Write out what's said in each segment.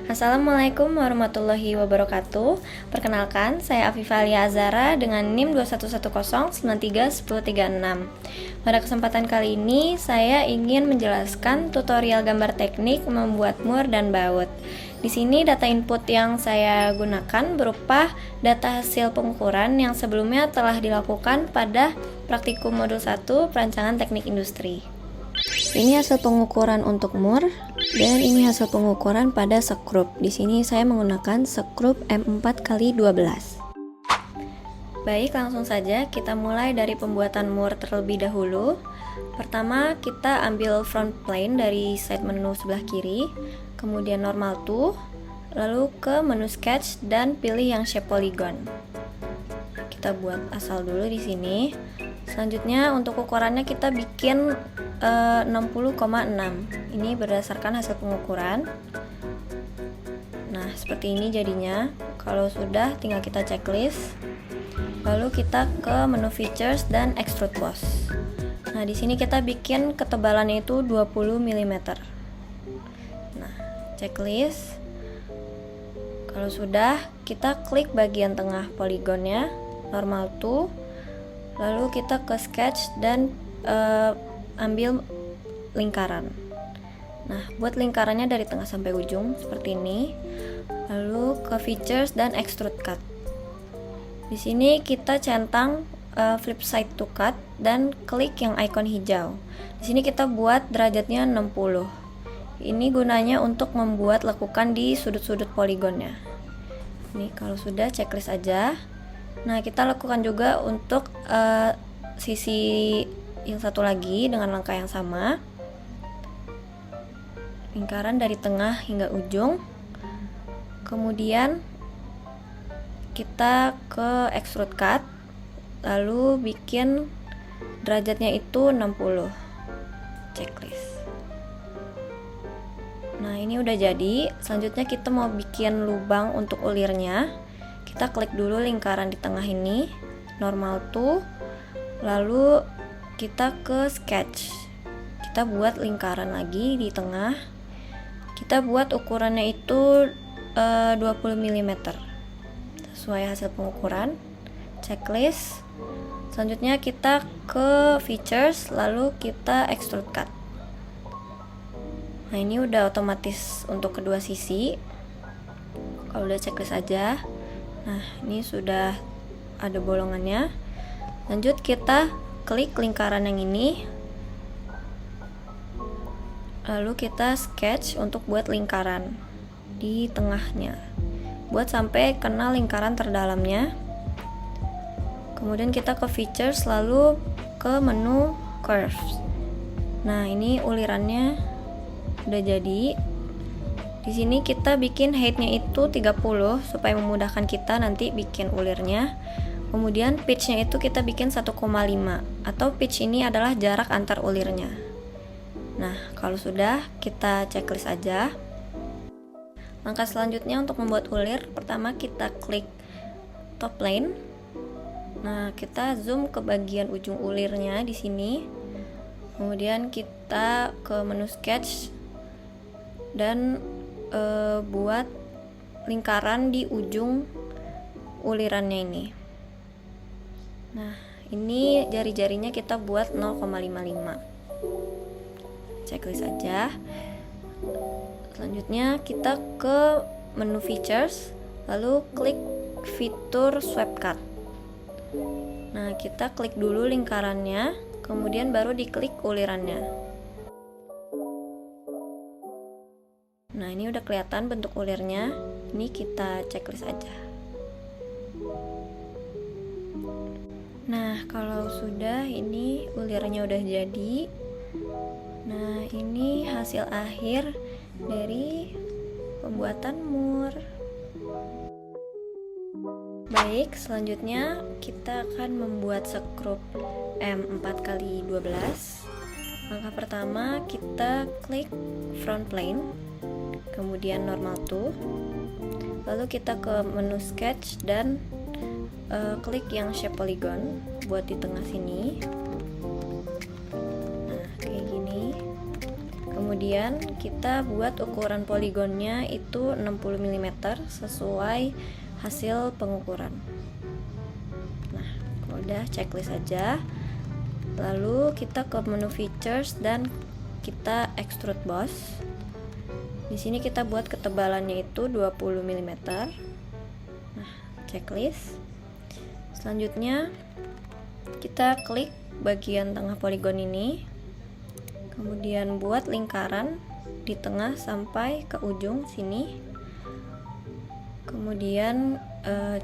Assalamualaikum warahmatullahi wabarakatuh. Perkenalkan, saya Afifah Alia Azara dengan NIM 2110931036. Pada kesempatan kali ini, saya ingin menjelaskan tutorial gambar teknik membuat mur dan baut. Di sini data input yang saya gunakan berupa data hasil pengukuran yang sebelumnya telah dilakukan pada praktikum modul 1 perancangan teknik industri. Ini hasil pengukuran untuk mur dan ini hasil pengukuran pada skrup. Di sini saya menggunakan skrup M4x12. Baik, langsung saja kita mulai dari pembuatan mur terlebih dahulu. Pertama, kita ambil front plane dari side menu sebelah kiri, kemudian normal to, lalu ke menu sketch dan pilih yang shape polygon. Kita buat asal dulu di sini. Selanjutnya untuk ukurannya kita bikin 60,6. Ini berdasarkan hasil pengukuran. Nah, seperti ini jadinya. Kalau sudah, tinggal kita checklist. Lalu kita ke menu features dan extrude boss. Nah, di sini kita bikin ketebalannya itu 20 mm. Nah, checklist. Kalau sudah, kita klik bagian tengah poligonnya, normal to. Lalu kita ke sketch dan ambil lingkaran. Nah, buat lingkarannya dari tengah sampai ujung seperti ini. Lalu ke features dan extrude cut. Di sini kita centang flip side to cut dan klik yang icon hijau. Di sini kita buat derajatnya 60. Ini gunanya untuk membuat lekukan di sudut-sudut poligonnya. Ini kalau sudah checklist aja. Nah, kita lakukan juga untuk sisi yang satu lagi dengan langkah yang sama. Lingkaran dari tengah hingga ujung. Kemudian kita ke extrude cut, lalu bikin derajatnya itu 60. Checklist. Nah, ini udah jadi. Selanjutnya kita mau bikin lubang untuk ulirnya. Kita klik dulu lingkaran di tengah ini, normal to, lalu kita ke sketch. Kita buat lingkaran lagi di tengah. Kita buat ukurannya itu 20 mm sesuai hasil pengukuran. Checklist. Selanjutnya kita ke features, lalu kita extrude cut. Nah, ini udah otomatis untuk kedua sisi. Kalau udah checklist aja. Nah, ini sudah ada bolongannya. Lanjut kita klik lingkaran yang ini, lalu kita sketch untuk buat lingkaran di tengahnya, buat sampai kena lingkaran terdalamnya. Kemudian kita ke features, lalu ke menu curves. Nah, ini ulirannya udah jadi. Di sini kita bikin height-nya itu 30 supaya memudahkan kita nanti bikin ulirnya. Kemudian pitch-nya itu kita bikin 1,5 atau pitch ini adalah jarak antar ulirnya. Nah, kalau sudah, kita checklist aja. Langkah selanjutnya untuk membuat ulir, pertama kita klik top plane. Nah, kita zoom ke bagian ujung ulirnya di sini. Kemudian kita ke menu sketch dan buat lingkaran di ujung ulirannya ini. Nah, ini jari-jarinya kita buat 0,55. Checklist aja. Selanjutnya kita ke menu features, lalu klik fitur swipe cut. Nah, kita klik dulu lingkarannya, kemudian baru diklik ulirannya. Nah, ini udah kelihatan bentuk ulirnya. Ini kita checklist aja. Nah, kalau sudah, ini ulirnya udah jadi. Nah, ini hasil akhir dari pembuatan mur. Baik, selanjutnya kita akan membuat skrup M4x12. Langkah pertama, kita klik front plane, kemudian normal to, lalu kita ke menu sketch dan klik yang shape polygon buat di tengah sini. Nah, kayak gini. Kemudian kita buat ukuran poligonnya itu 60 mm sesuai hasil pengukuran. Nah, kalau udah checklist aja. Lalu kita ke menu features dan kita extrude boss. Di sini kita buat ketebalannya itu 20 mm. Nah, checklist. Selanjutnya kita klik bagian tengah poligon ini. Kemudian buat lingkaran di tengah sampai ke ujung sini. Kemudian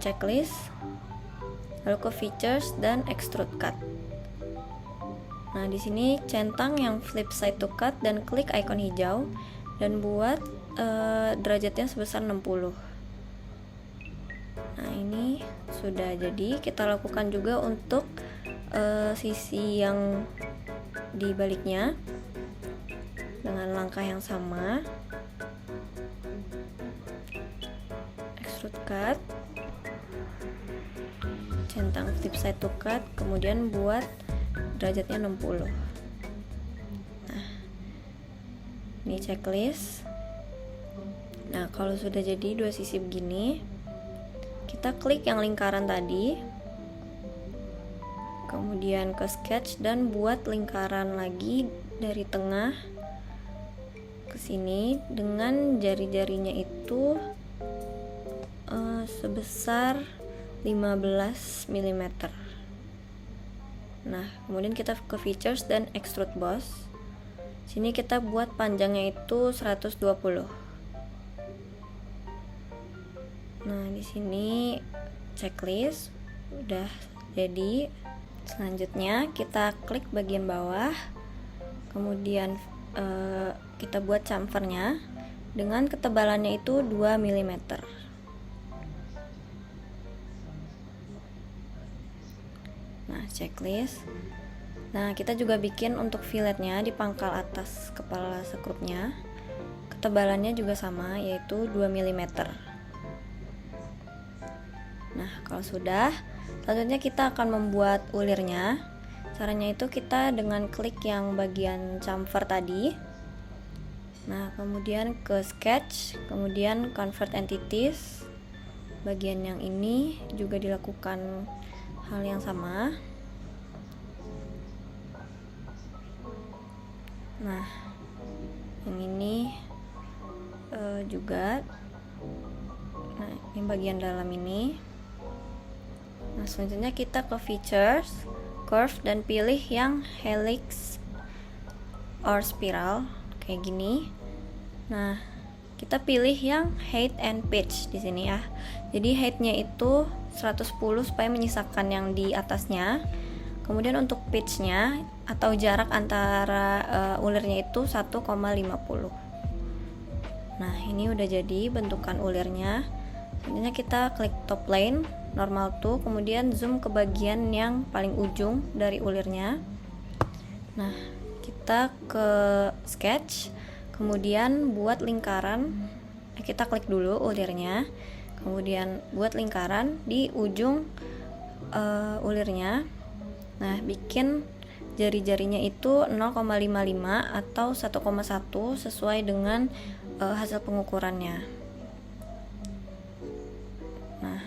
checklist. Lalu ke features dan extrude cut. Nah, di sini centang yang flip side to cut dan klik icon hijau dan buat derajatnya sebesar 60. Nah, ini sudah jadi. Kita lakukan juga untuk sisi yang di baliknya dengan langkah yang sama. Extrude cut, centang flip side to cut, kemudian buat derajatnya 60. Nah, ini checklist. Nah, kalau sudah jadi dua sisi begini, kita klik yang lingkaran tadi, kemudian ke sketch dan buat lingkaran lagi dari tengah ke sini dengan jari-jarinya itu sebesar 15 mm. Nah, kemudian kita ke features dan extrude boss. Sini kita buat panjangnya itu 120. Nah, di sini checklist udah jadi. Selanjutnya kita klik bagian bawah. Kemudian kita buat chamfernya dengan ketebalannya itu 2 mm. Nah, checklist. Nah, kita juga bikin untuk filletnya di pangkal atas kepala sekrupnya. Ketebalannya juga sama, yaitu 2 mm. Nah, kalau sudah, selanjutnya kita akan membuat ulirnya. Caranya itu kita dengan klik yang bagian chamfer tadi. Nah, kemudian ke sketch, kemudian convert entities. Bagian yang ini juga dilakukan hal yang sama. Nah, yang ini juga. Nah, ini bagian dalam ini. Nah, selanjutnya kita ke features, curve, dan pilih yang helix or spiral kayak gini. Nah, kita pilih yang height and pitch di sini ya. Jadi heightnya itu 110 supaya menyisakan yang di atasnya. Kemudian untuk pitchnya atau jarak antara ulirnya itu 1,50. Nah, ini udah jadi bentukan ulirnya. Selanjutnya kita klik top plane, normal to, kemudian zoom ke bagian yang paling ujung dari ulirnya. Nah, kita ke sketch, kemudian buat lingkaran. Kita klik dulu ulirnya, kemudian buat lingkaran di ujung ulirnya. Nah, bikin jari-jarinya itu 0,55 atau 1,1 sesuai dengan hasil pengukurannya. Nah,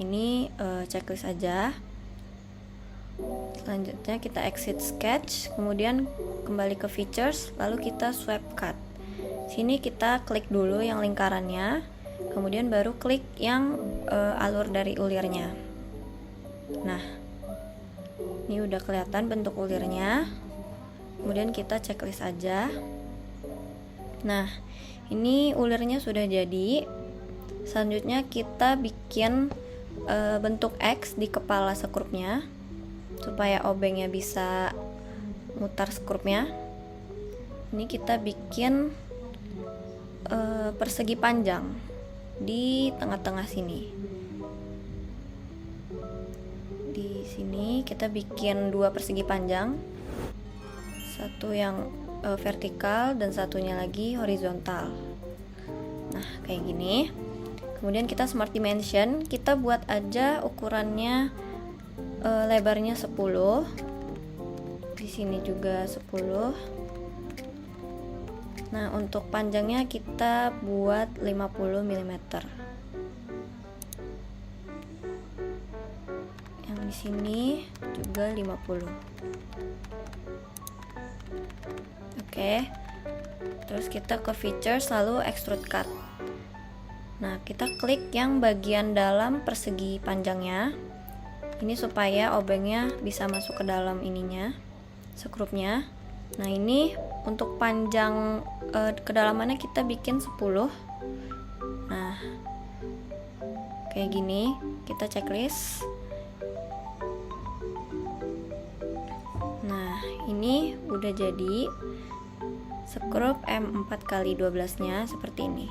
ini checklist aja. Selanjutnya kita exit sketch, kemudian kembali ke features, lalu kita swipe cut. Sini kita klik dulu yang lingkarannya, kemudian baru klik yang alur dari ulirnya. Nah, ini udah kelihatan bentuk ulirnya. Kemudian kita checklist aja. Nah, ini ulirnya sudah jadi. Selanjutnya kita bikin bentuk X di kepala sekrupnya supaya obengnya bisa mutar sekrupnya. Ini kita bikin persegi panjang di tengah-tengah sini. Di sini kita bikin dua persegi panjang, satu yang vertikal dan satunya lagi horizontal. Nah, kayak gini. Kemudian kita smart dimension, kita buat aja ukurannya lebarnya 10. Di sini juga 10. Nah, untuk panjangnya kita buat 50 mm. Yang di sini juga 50. Oke. Terus kita ke features lalu extrude cut. Nah, kita klik yang bagian dalam persegi panjangnya. Ini supaya obengnya bisa masuk ke dalam ininya, skrupnya. Nah, ini untuk panjang kedalamannya kita bikin 10. Nah, kayak gini, kita checklist. Nah, ini udah jadi skrup M4x12 nya seperti ini.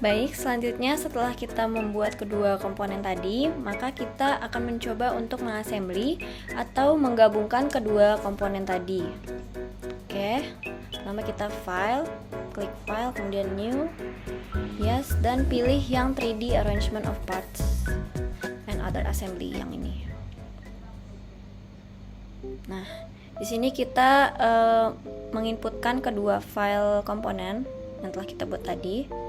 Baik, selanjutnya setelah kita membuat kedua komponen tadi, maka kita akan mencoba untuk mengassembly atau menggabungkan kedua komponen tadi. Oke, pertama kita file, klik file, kemudian new, yes, dan pilih yang 3D arrangement of parts and other assembly yang ini. Nah, di sini kita menginputkan kedua file komponen yang telah kita buat tadi.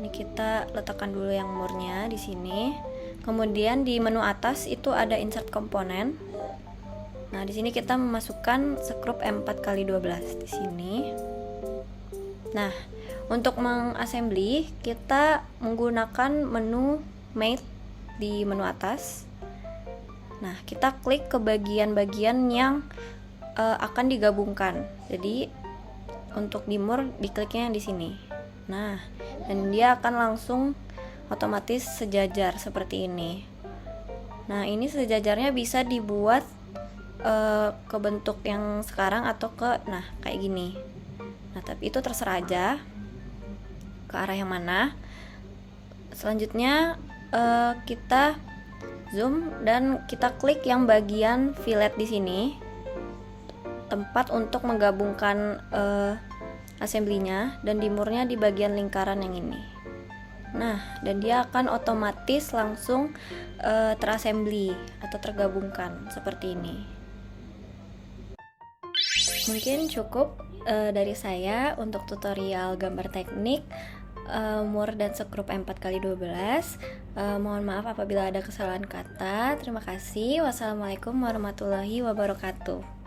Ini kita letakkan dulu yang murnya di sini. Kemudian di menu atas itu ada insert komponen. Nah, di sini kita memasukkan skrup M4x12 di sini. Nah, untuk mengassembly kita menggunakan menu mate di menu atas. Nah, kita klik ke bagian-bagian yang akan digabungkan. Jadi untuk dimur dikliknya yang di sini. Nah, dan dia akan langsung otomatis sejajar seperti ini. Nah, ini sejajarnya bisa dibuat ke bentuk yang sekarang atau kayak gini. Nah, tapi itu terserah aja ke arah yang mana. Selanjutnya kita zoom dan kita klik yang bagian fillet di sini, tempat untuk menggabungkan assembly-nya, dan dimurnya di bagian lingkaran yang ini. Nah, dan dia akan otomatis langsung terassembly atau tergabungkan seperti ini. Mungkin cukup dari saya untuk tutorial gambar teknik mur dan skrup M4x12. Mohon maaf apabila ada kesalahan kata. Terima kasih. Wassalamualaikum warahmatullahi wabarakatuh.